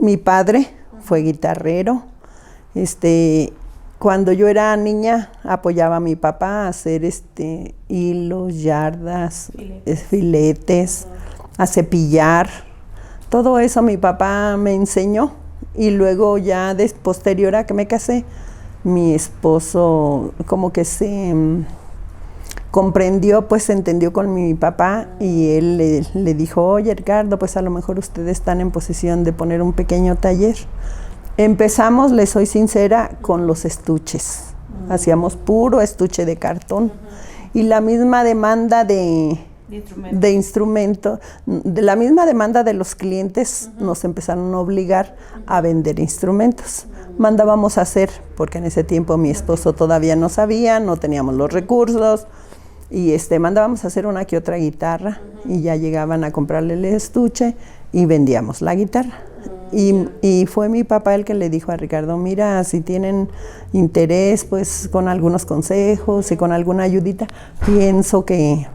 mi padre fue guitarrero. Cuando yo era niña apoyaba a mi papá a hacer hilos, yardas, filetes, a cepillar. Todo eso mi papá me enseñó. Y luego ya posterior a que me casé, mi esposo como que se comprendió, pues se entendió con mi papá y él le dijo, oye Ricardo, pues a lo mejor ustedes están en posesión de poner un pequeño taller. Empezamos, les soy sincera, con los estuches. Hacíamos puro estuche de cartón. Y la misma demanda de instrumentos, de la misma demanda de los clientes, nos empezaron a obligar a vender instrumentos. Mandábamos a hacer, porque en ese tiempo mi esposo todavía no sabía, no teníamos los recursos, y mandábamos a hacer una que otra guitarra, y ya llegaban a comprarle el estuche y vendíamos la guitarra. Y fue mi papá el que le dijo a Ricardo, mira, si tienen interés, pues con algunos consejos y con alguna ayudita, pienso que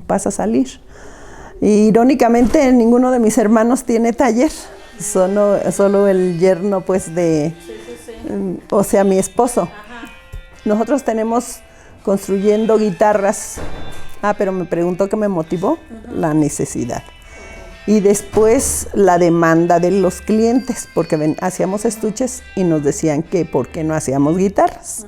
vas a salir. Irónicamente, ninguno de mis hermanos tiene taller, solo el yerno, pues, o sea, mi esposo. Ajá. Nosotros tenemos construyendo guitarras. Pero me preguntó qué me motivó, la necesidad. Y después la demanda de los clientes, porque hacíamos estuches y nos decían que por qué no hacíamos guitarras.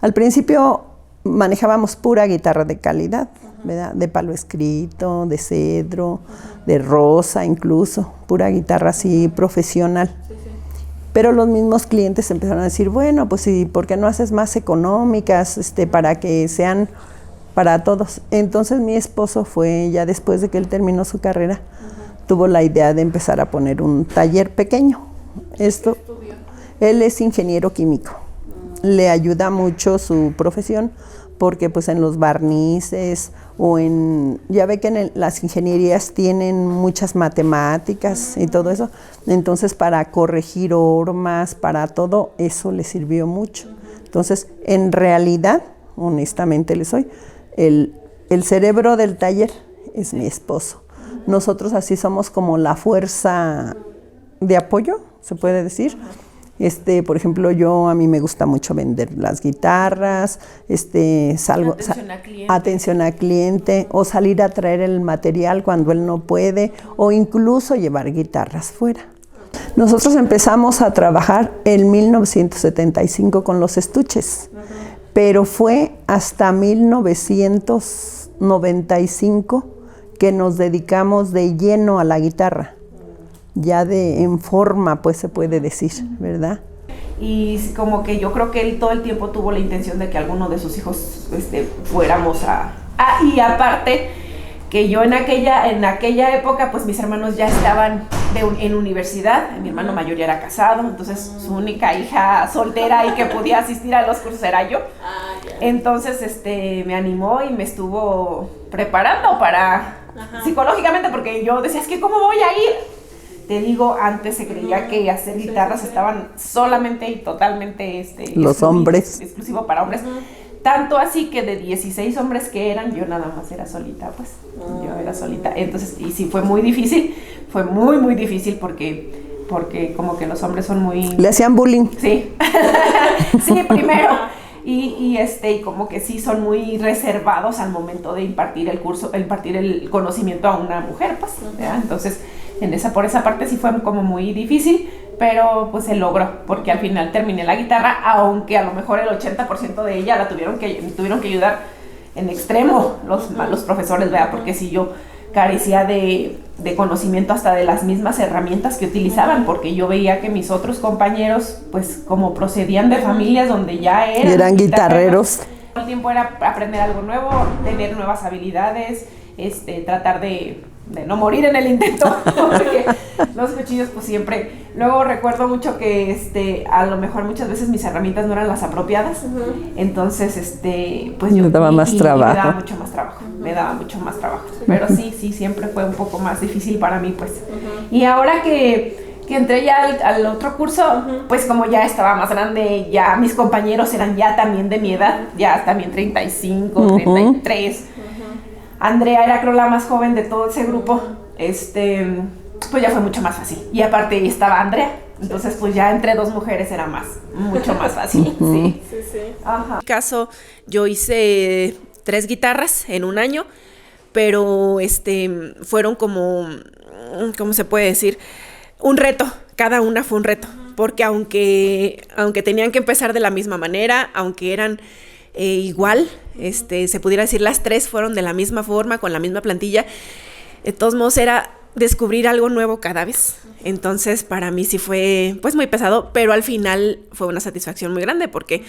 Al principio manejábamos pura guitarra de calidad, ¿verdad? De palo escrito, de cedro, de rosa incluso, pura guitarra así profesional. Pero los mismos clientes empezaron a decir, bueno, pues sí, ¿por qué no haces más económicas para que sean para todos? Entonces mi esposo fue, ya después de que él terminó su carrera, tuvo la idea de empezar a poner un taller pequeño. Él es ingeniero químico. Le ayuda mucho su profesión porque pues en los barnices o ya ve que las ingenierías tienen muchas matemáticas y todo eso. Entonces para corregir hormas, para todo eso le sirvió mucho. Entonces en realidad, honestamente el cerebro del taller es mi esposo. Nosotros así somos como la fuerza de apoyo, se puede decir. Por ejemplo, a mí me gusta mucho vender las guitarras, atención al cliente, o salir a traer el material cuando él no puede, o incluso llevar guitarras fuera. Nosotros empezamos a trabajar en 1975 con los estuches, pero fue hasta 1995 que nos dedicamos de lleno a la guitarra. Ya en forma, pues se puede decir, ¿verdad? Y como que yo creo que él todo el tiempo tuvo la intención de que alguno de sus hijos fuéramos y aparte que yo en aquella época, pues mis hermanos ya estaban en universidad, mi hermano mayor ya era casado, entonces su única hija soltera y que podía asistir a los cursos era yo. Entonces me animó y me estuvo preparando psicológicamente, porque yo decía, es que ¿cómo voy a ir? Te digo, antes se creía que hacer guitarras estaban solamente y totalmente los hombres. Exclusivo para hombres. Tanto así que de 16 hombres que eran, yo nada más era solita, pues. Yo era solita. Entonces, y sí fue muy difícil, fue muy, muy difícil porque como que los hombres son muy... Le hacían bullying. Sí. Sí, primero. Y como que sí son muy reservados al momento de impartir el conocimiento a una mujer, pues. ¿Ya? Entonces, por esa parte sí fue como muy difícil, pero pues se logró, porque al final terminé la guitarra, aunque a lo mejor el 80% de ella la tuvieron que ayudar en extremo los profesores, ¿verdad? Porque si yo carecía de conocimiento hasta de las mismas herramientas que utilizaban, porque yo veía que mis otros compañeros, pues como procedían de familias donde ya eran guitarreros. Todo el tiempo era aprender algo nuevo, tener nuevas habilidades, tratar de no morir en el intento, porque los cuchillos pues siempre, luego recuerdo mucho que a lo mejor muchas veces mis herramientas no eran las apropiadas, entonces pues yo me daba más trabajo. Me daba mucho más trabajo, pero sí, siempre fue un poco más difícil para mí, pues. Y ahora que entré ya al otro curso, pues como ya estaba más grande, ya mis compañeros eran ya también de mi edad, ya también 35, 33. Andrea era creo la más joven de todo ese grupo. pues ya fue mucho más fácil. Y aparte estaba Andrea, entonces pues ya entre dos mujeres era mucho más fácil. Sí. Ajá. En mi caso, yo hice 3 guitarras en un año, pero fueron como, ¿cómo se puede decir? Un reto, cada una fue un reto, porque aunque tenían que empezar de la misma manera, aunque eran igual, se pudiera decir las 3 fueron de la misma forma, con la misma plantilla, de todos modos era descubrir algo nuevo cada vez. Entonces para mí sí fue pues muy pesado, pero al final fue una satisfacción muy grande porque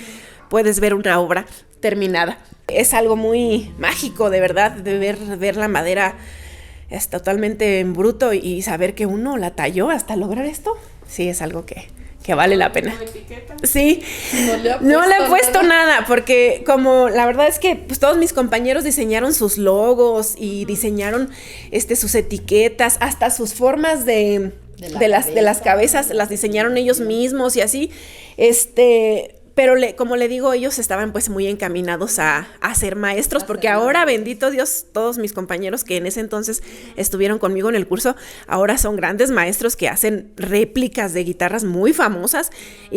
puedes ver una obra terminada. Es algo muy mágico, de verdad, de ver la madera totalmente en bruto y saber que uno la talló hasta lograr esto. Sí, es algo que vale la pena. Sí, no le he puesto nada porque como la verdad es que pues, todos mis compañeros diseñaron sus logos y diseñaron sus etiquetas, hasta sus formas de las cabezas las diseñaron ellos mismos y así, pero como le digo, ellos estaban pues muy encaminados a ser maestros, porque ahora, bendito Dios, todos mis compañeros que en ese entonces estuvieron conmigo en el curso, ahora son grandes maestros que hacen réplicas de guitarras muy famosas,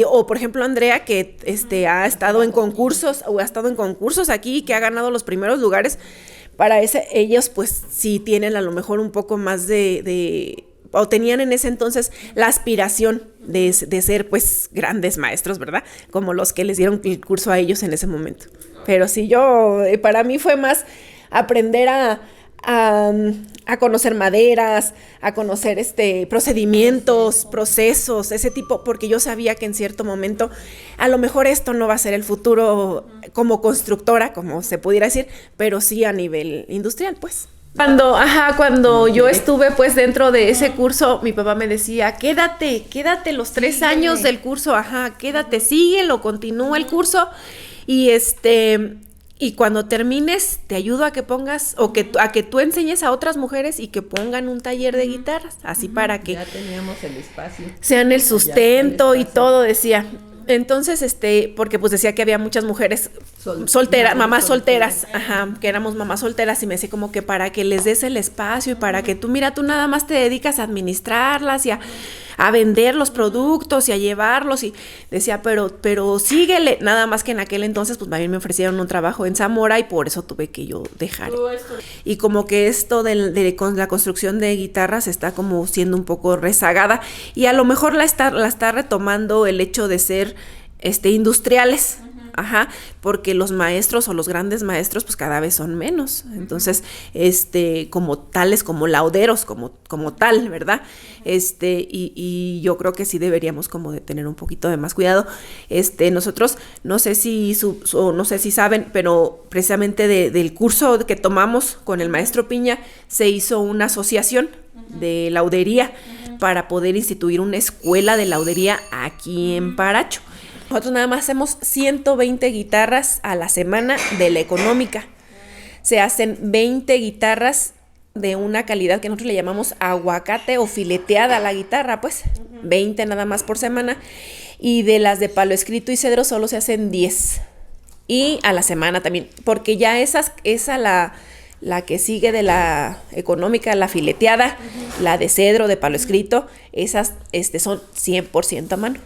o por ejemplo Andrea, que ha estado en concursos, aquí, que ha ganado los primeros lugares. Para ellos pues sí tienen a lo mejor un poco más o tenían en ese entonces la aspiración de ser pues grandes maestros, ¿verdad? Como los que les dieron el curso a ellos en ese momento. Pero sí, para mí fue más aprender a conocer maderas, a conocer procedimientos, procesos, ese tipo, porque yo sabía que en cierto momento a lo mejor esto no va a ser el futuro como constructora, como se pudiera decir, pero sí a nivel industrial, pues. Cuando yo estuve pues dentro de ese curso, mi papá me decía, quédate los 3 años del curso, quédate, síguelo, continúa el curso y cuando termines te ayudo a que pongas a que tú enseñes a otras mujeres y que pongan un taller de guitarras, así para que ya teníamos el espacio, sean el sustento y todo, decía. Entonces, porque pues decía que había muchas mujeres solteras, mamás solteras, que éramos mamás solteras, y me decía como que para que les des el espacio y para que tú nada más te dedicas a administrarlas y a vender los productos y a llevarlos, y decía, pero síguele, nada más que en aquel entonces pues también me ofrecieron un trabajo en Zamora y por eso tuve que yo dejar. Y como que esto con la construcción de guitarras está como siendo un poco rezagada y a lo mejor la está retomando el hecho de ser industriales. Porque los maestros o los grandes maestros pues cada vez son menos, entonces como tales, como lauderos, como tal, ¿verdad? Y yo creo que sí deberíamos como de tener un poquito de más cuidado. Nosotros no sé si saben, pero precisamente del curso que tomamos con el maestro Piña se hizo una asociación de laudería para poder instituir una escuela de laudería aquí en Paracho. Nosotros nada más hacemos 120 guitarras a la semana de la económica. Se hacen 20 guitarras de una calidad que nosotros le llamamos aguacate o fileteada a la guitarra, pues 20 nada más por semana. Y de las de palo escrito y cedro solo se hacen 10. Y a la semana también, porque ya la que sigue de la económica, la fileteada, la de cedro, de palo escrito, esas son 100% a mano.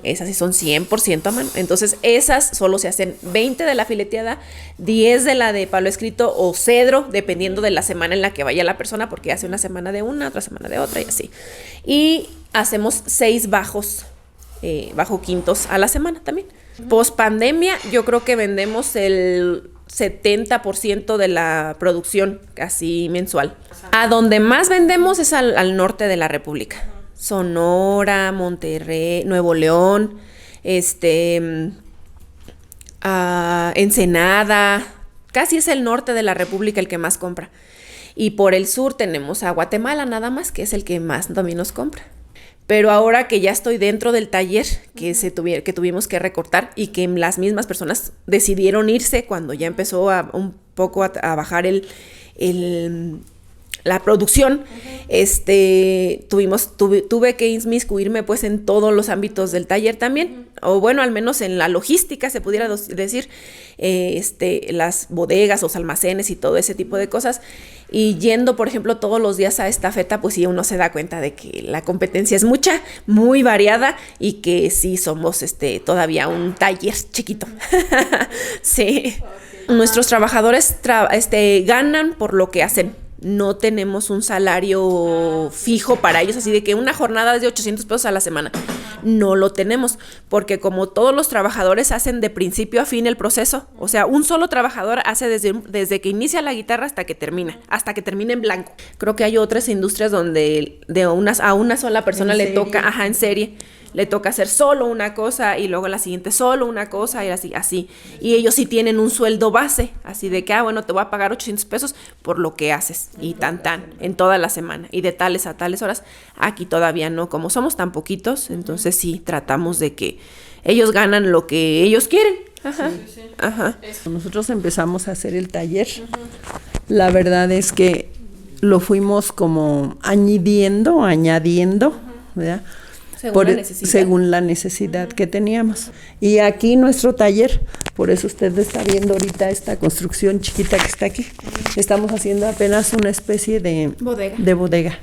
Esas sí son 100% a mano. Entonces, esas solo se hacen 20 de la fileteada, 10 de la de palo escrito o cedro, dependiendo de la semana en la que vaya la persona, porque hace una semana de una, otra semana de otra y así. Y hacemos 6 bajos, bajo quintos a la semana también. Post pandemia, yo creo que vendemos el 70% de la producción casi mensual. A donde más vendemos es al norte de la República. Sonora, Monterrey, Nuevo León, Ensenada, casi es el norte de la República el que más compra. Y por el sur tenemos a Guatemala nada más, que es el que más también nos compra. Pero ahora que ya estoy dentro del taller, que tuvimos que recortar y que las mismas personas decidieron irse cuando ya empezó un poco a bajar la producción, tuve que inmiscuirme pues en todos los ámbitos del taller también, o bueno, al menos en la logística se pudiera decir, las bodegas, los almacenes y todo ese tipo de cosas, y yendo, por ejemplo, todos los días a estafeta, pues sí, uno se da cuenta de que la competencia es mucha, muy variada, y que sí somos todavía un taller chiquito. Sí. Nuestros trabajadores ganan por lo que hacen. No tenemos un salario fijo para ellos, así de que una jornada es de 800 pesos a la semana. No lo tenemos, porque como todos los trabajadores hacen de principio a fin el proceso, o sea, un solo trabajador hace desde que inicia la guitarra hasta que termina en blanco. Creo que hay otras industrias donde a una sola persona le toca, en serie, le toca hacer solo una cosa y luego la siguiente solo una cosa y así. Y ellos sí tienen un sueldo base, así de que, bueno, te voy a pagar 800 pesos por lo que haces y en toda la semana y de tales a tales horas. Aquí todavía no, como somos tan poquitos, entonces sí tratamos de que ellos ganan lo que ellos quieren. Ajá. Sí. Ajá. Nosotros empezamos a hacer el taller. La verdad es que lo fuimos como añadiendo, ¿verdad? Según la necesidad que teníamos. Y aquí nuestro taller, por eso usted está viendo ahorita esta construcción chiquita que está aquí. Estamos haciendo apenas una especie de bodega,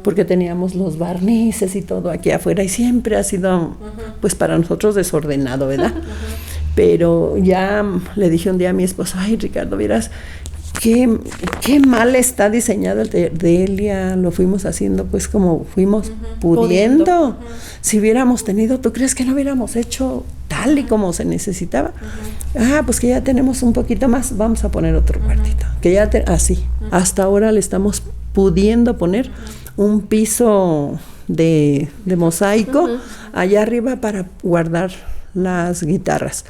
porque teníamos los barnices y todo aquí afuera y siempre ha sido, pues para nosotros desordenado, ¿verdad? Pero ya le dije un día a mi esposo, ay, Ricardo, vieras qué mal está diseñado el taller de Elia. Lo fuimos haciendo pues como fuimos pudiendo. Si hubiéramos tenido, ¿tú crees que no hubiéramos hecho tal y como se necesitaba? Pues que ya tenemos un poquito más, vamos a poner otro cuartito. Que ya así, hasta ahora le estamos pudiendo poner un piso de mosaico allá arriba para guardar las guitarras,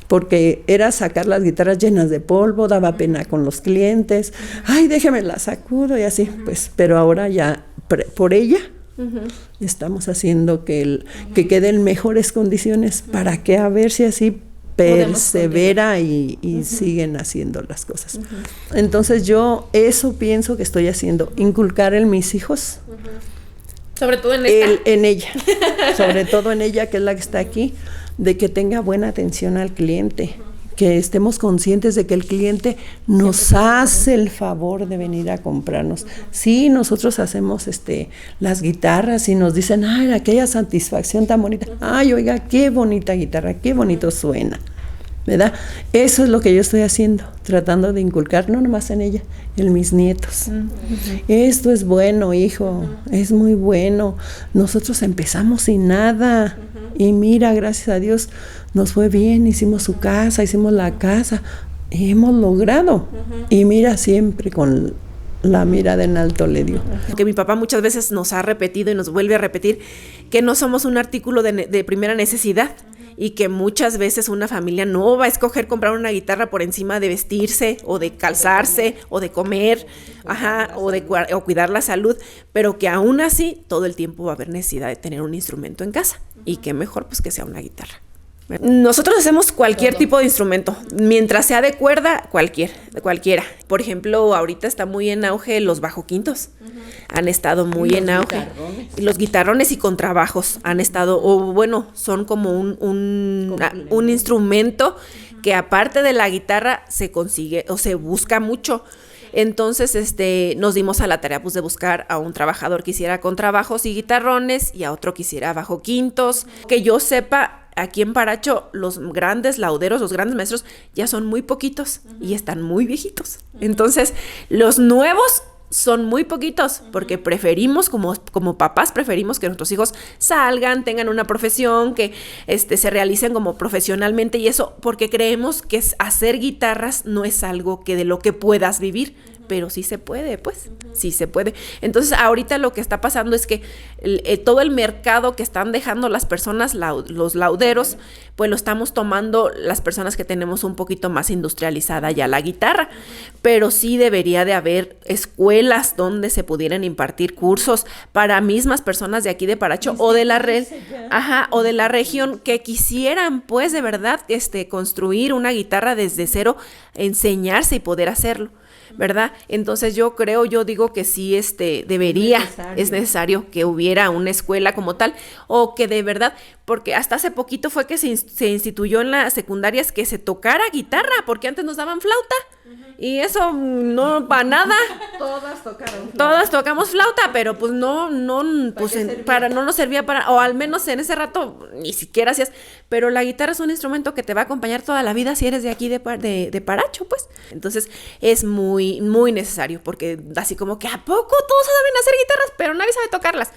porque era sacar las guitarras llenas de polvo, daba pena con los clientes, ay, déjame la sacudo y así, pues, pero ahora ya por ella estamos haciendo que quede en mejores condiciones, para que a ver si así persevera y siguen haciendo las cosas. Entonces yo eso pienso que estoy haciendo, inculcar en mis hijos, sobre todo en ella, sobre todo en ella, que es la que está aquí, de que tenga buena atención al cliente, que estemos conscientes de que el cliente nos hace el favor de venir a comprarnos. Sí, nosotros hacemos las guitarras y nos dicen, ay, aquella satisfacción tan bonita, ay, oiga, qué bonita guitarra, qué bonito suena, ¿verdad? Eso es lo que yo estoy haciendo, tratando de inculcar, no nomás en ella, en mis nietos. Esto es bueno, hijo, es muy bueno. Nosotros empezamos sin nada y mira, gracias a Dios nos fue bien, hicimos su casa, hicimos la casa y hemos logrado. Y mira, siempre con la mirada en alto le dio. Que mi papá muchas veces nos ha repetido y nos vuelve a repetir que no somos un artículo de primera necesidad, y que muchas veces una familia no va a escoger comprar una guitarra por encima de vestirse o de calzarse o de comer, o cuidar la salud, pero que aún así todo el tiempo va a haber necesidad de tener un instrumento en casa, y qué mejor pues que sea una guitarra. Nosotros hacemos cualquier tipo de instrumento, mientras sea de cuerda, cualquiera. Por ejemplo, ahorita está muy en auge los bajo quintos, han estado muy en auge. Los guitarrones y contrabajos han estado, son como un instrumento que aparte de la guitarra se consigue o se busca mucho. Entonces, nos dimos a la tarea pues de buscar a un trabajador que hiciera contrabajos y guitarrones y a otro que hiciera bajo quintos. Que yo sepa, aquí en Paracho, los grandes lauderos, los grandes maestros, ya son muy poquitos y están muy viejitos. Entonces, los nuevos son muy poquitos, porque preferimos, como papás, preferimos que nuestros hijos salgan, tengan una profesión, que se realicen como profesionalmente, y eso porque creemos que hacer guitarras no es algo de lo que puedas vivir, pero sí se puede, pues, sí se puede. Entonces, ahorita lo que está pasando es que todo el mercado que están dejando las personas, los lauderos, pues lo estamos tomando las personas que tenemos un poquito más industrializada ya la guitarra, pero sí debería de haber escuelas donde se pudieran impartir cursos para mismas personas de aquí de Paracho o de la red, o de la región, que quisieran, pues, de verdad, construir una guitarra desde cero, enseñarse y poder hacerlo, ¿verdad? Entonces yo digo que sí, es necesario que hubiera una escuela como tal, o que de verdad, porque hasta hace poquito fue que se instituyó en las secundarias que se tocara guitarra, porque antes nos daban flauta, y eso no para nada. Todas tocaron flauta. Todas tocamos flauta, pero pues no nos servía para, o al menos en ese rato ni siquiera hacías, pero la guitarra es un instrumento que te va a acompañar toda la vida si eres de aquí de Paracho, pues. Entonces es muy, muy necesario, porque así como que ¿a poco todos saben hacer guitarras, pero nadie sabe tocarlas?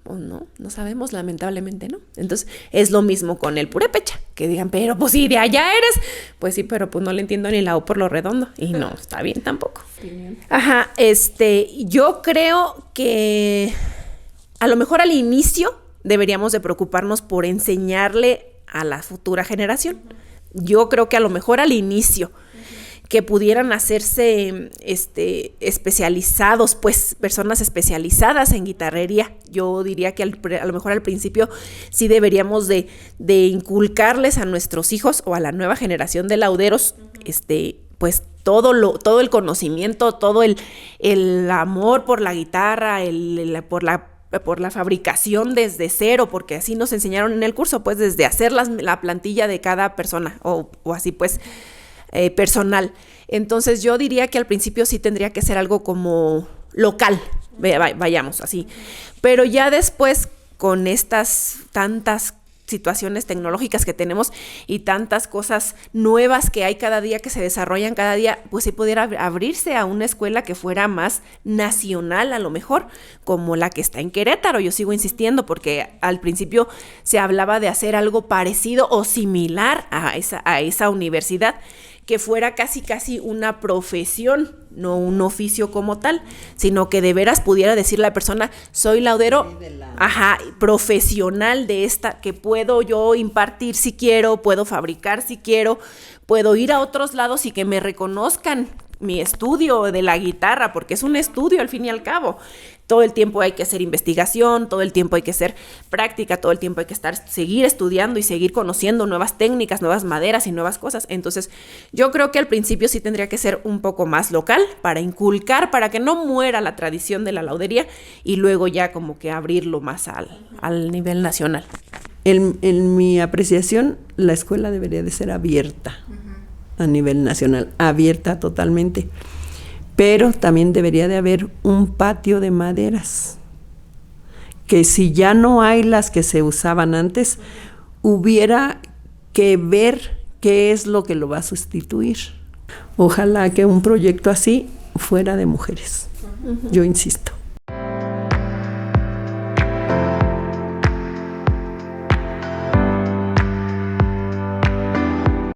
Pues no sabemos, lamentablemente, ¿no? Entonces es lo mismo con el purépecha, que digan, pero pues sí, de allá eres. Pues sí, pero pues no le entiendo ni la O por lo redondo, y no, está bien tampoco. Bien. Ajá, yo creo que a lo mejor al inicio deberíamos de preocuparnos por enseñarle a la futura generación. Yo creo que a lo mejor al inicio que pudieran hacerse especializados, pues personas especializadas en guitarrería. Yo diría que a lo mejor al principio sí deberíamos de inculcarles a nuestros hijos o a la nueva generación de lauderos, pues todo el conocimiento, todo el amor por la guitarra, por la fabricación desde cero, porque así nos enseñaron en el curso, pues desde hacer la plantilla de cada persona o así pues personal. Entonces yo diría que al principio sí tendría que ser algo como local, vayamos así, pero ya después con estas tantas situaciones tecnológicas que tenemos y tantas cosas nuevas que hay cada día, que se desarrollan cada día, pues si pudiera abrirse a una escuela que fuera más nacional, a lo mejor, como la que está en Querétaro. Yo sigo insistiendo porque al principio se hablaba de hacer algo parecido o similar a esa universidad, que fuera casi una profesión, no un oficio como tal, sino que de veras pudiera decir la persona, soy laudero, profesional de esta, que puedo yo impartir si quiero, puedo fabricar si quiero, puedo ir a otros lados y que me reconozcan mi estudio de la guitarra, porque es un estudio al fin y al cabo. Todo el tiempo hay que hacer investigación, todo el tiempo hay que hacer práctica, todo el tiempo hay que seguir estudiando y seguir conociendo nuevas técnicas, nuevas maderas y nuevas cosas. Entonces, yo creo que al principio sí tendría que ser un poco más local para inculcar, para que no muera la tradición de la laudería, y luego ya como que abrirlo más al nivel nacional. En mi apreciación, la escuela debería de ser abierta a nivel nacional, abierta totalmente. Pero también debería de haber un patio de maderas, que si ya no hay las que se usaban antes, hubiera que ver qué es lo que lo va a sustituir. Ojalá que un proyecto así fuera de mujeres, yo insisto.